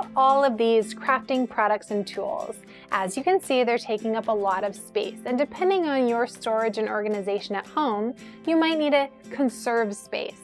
about all of these crafting products and tools. As you can see, they're taking up a lot of space, and depending on your storage and organization at home, you might need to conserve space.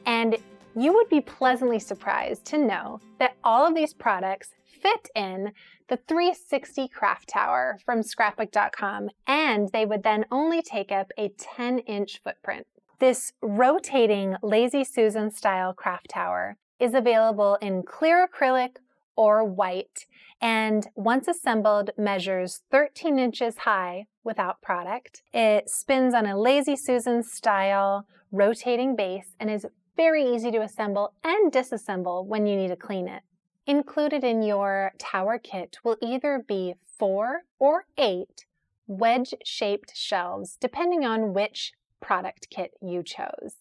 And you would be pleasantly surprised to know that all of these products fit in the 360 craft tower from Scrapbook.com, and they would then only take up a 10-inch footprint. This rotating Lazy Susan style craft tower is available in clear acrylic or white, and once assembled measures 13 inches high without product. It spins on a Lazy Susan style rotating base and is very easy to assemble and disassemble when you need to clean it. Included in your tower kit will either be 4 or 8 wedge-shaped shelves, depending on which product kit you chose.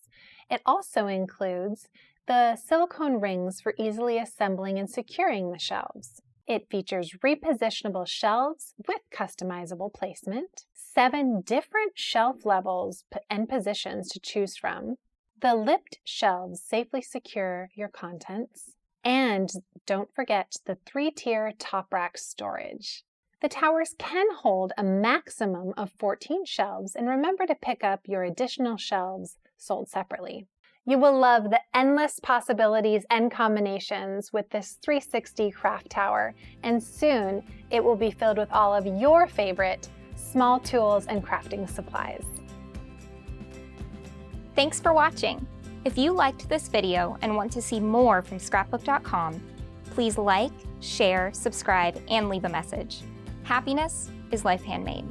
It also includes the silicone rings for easily assembling and securing the shelves. It features repositionable shelves with customizable placement, 7 different shelf levels and positions to choose from. The lipped shelves safely secure your contents. And don't forget the 3-tier top rack storage. The towers can hold a maximum of 14 shelves, and remember to pick up your additional shelves sold separately. You will love the endless possibilities and combinations with this 360 craft tower, and soon it will be filled with all of your favorite small tools and crafting supplies. Thanks for watching. If you liked this video and want to see more from Scrapbook.com, please like, share, subscribe, and leave a message. Happiness is life handmade.